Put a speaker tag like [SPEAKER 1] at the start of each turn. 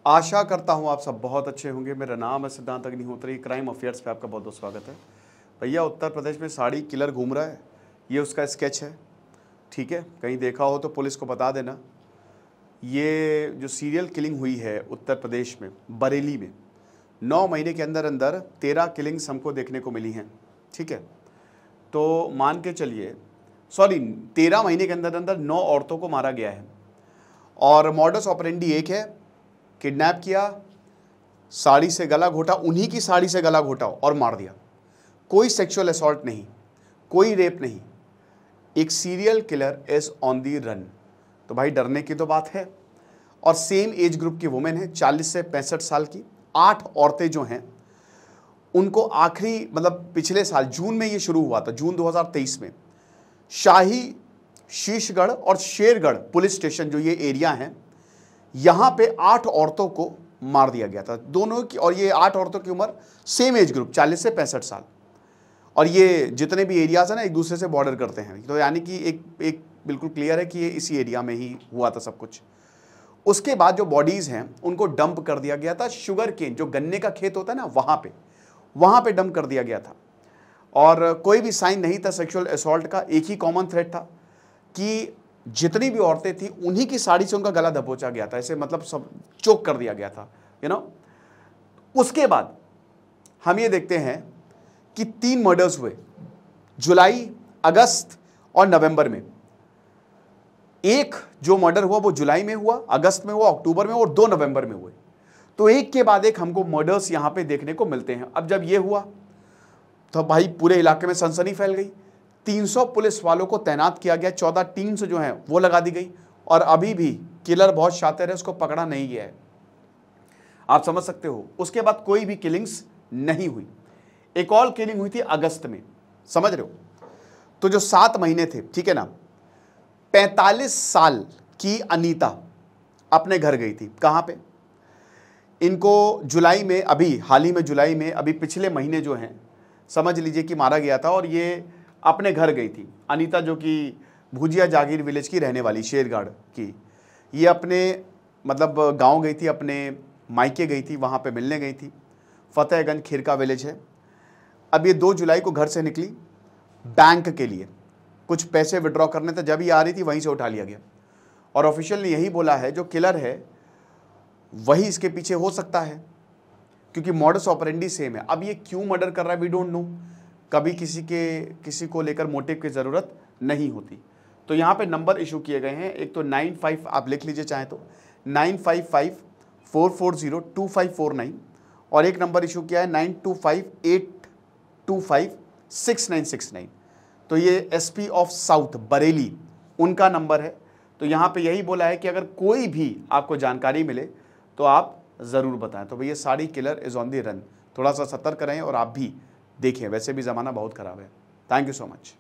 [SPEAKER 1] आशा करता हूँ आप सब बहुत अच्छे होंगे। मेरा नाम है सिद्धांत अग्निहोत्री, क्राइम अफेयर्स पे आपका बहुत बहुत स्वागत है। भैया उत्तर प्रदेश में साड़ी किलर घूम रहा है, ये उसका स्केच है, ठीक है। कहीं देखा हो तो पुलिस को बता देना। ये जो सीरियल किलिंग हुई है उत्तर प्रदेश में बरेली में, 9 महीने के अंदर अंदर 13 किलिंग्स हमको देखने को मिली हैं, ठीक है। तो मान के चलिए 13 महीने के अंदर अंदर 9 औरतों को मारा गया है। और मॉडस ऑपरेंडी एक है, किडनैप किया, साड़ी से गला घोटा, उन्हीं की साड़ी से गला घोटा और मार दिया। कोई सेक्सुअल असॉल्ट नहीं, कोई रेप नहीं, एक serial killer is on the run. तो भाई डरने की तो बात है। और सेम एज ग्रुप की वुमेन है, 40 से 65 साल की। 8 औरतें जो हैं उनको आखिरी पिछले साल जून में ये शुरू हुआ था, जून 2023 में शाही शीशगढ़ और शेरगढ़ पुलिस स्टेशन जो ये एरिया हैं, यहाँ पे 8 औरतों को मार दिया गया था, दोनों की। और ये 8 औरतों की उम्र सेम एज ग्रुप 40 से 65 साल। और ये जितने भी एरियाज हैं ना एक दूसरे से बॉर्डर करते हैं, तो यानी कि एक बिल्कुल क्लियर है कि ये इसी एरिया में ही हुआ था सब कुछ। उसके बाद जो बॉडीज़ हैं उनको डंप कर दिया गया था शुगर केन, जो गन्ने का खेत होता है ना, वहाँ पे डंप कर दिया गया था। और कोई भी साइन नहीं था सेक्सुअल असॉल्ट का। एक ही कॉमन थ्रेड था कि जितनी भी औरतें थी उन्हीं की साड़ी से उनका गला दबोचा गया था, ऐसे सब चोक कर दिया गया था, उसके बाद हम ये देखते हैं कि 3 मर्डर्स हुए जुलाई, अगस्त और नवंबर में। एक जो मर्डर हुआ वो जुलाई में हुआ, अगस्त में हुआ, अक्टूबर में, और 2 नवंबर में हुए। तो एक के बाद एक हमको मर्डर्स यहां पे देखने को मिलते हैं। अब जब ये हुआ तो भाई पूरे इलाके में सनसनी फैल गई। 300 पुलिस वालों को तैनात किया गया, 14 टीम्स जो हैं वो लगा दी गई। और अभी भी किलर बहुत शातिर है, उसको पकड़ा नहीं गया है, आप समझ सकते हो। उसके बाद कोई भी किलिंग्स नहीं हुई। एक और किलिंग हुई थी अगस्त में, समझ रहे हो। तो जो 7 महीने थे, ठीक है ना, 45 साल की अनीता अपने घर गई थी। कहां पे? इनको जुलाई में, अभी हाल ही में जुलाई में, अभी पिछले महीने जो हैं समझ लीजिए कि मारा गया था। और ये अपने घर गई थी अनीता, जो कि भुजिया जागीर विलेज की रहने वाली, शेरगढ़ की। ये अपने गांव गई थी, अपने मायके गई थी, वहाँ पे मिलने गई थी। फतेहगंज खिरका विलेज है। अब ये 2 जुलाई को घर से निकली बैंक के लिए, कुछ पैसे विड्रॉ करने थे। जब ये आ रही थी वहीं से उठा लिया गया। और ऑफिशियल ने यही बोला है जो किलर है वही इसके पीछे हो सकता है, क्योंकि मॉडस ऑपरेंडी सेम है। अब ये क्यों मर्डर कर रहा है वी डोंट नो। कभी किसी को लेकर मोटिव की ज़रूरत नहीं होती। तो यहाँ पे नंबर इशू किए गए हैं। एक तो 95, आप लिख लीजिए चाहे तो 9554402549, और एक नंबर इशू किया है 9258256969। तो ये एसपी ऑफ साउथ बरेली उनका नंबर है। तो यहाँ पे यही बोला है कि अगर कोई भी आपको जानकारी मिले तो आप ज़रूर बताएं। तो भैया sari killer is on the run, थोड़ा सा सतर्क रहें और आप भी देखें, वैसे भी ज़माना बहुत ख़राब है। Thank you so much.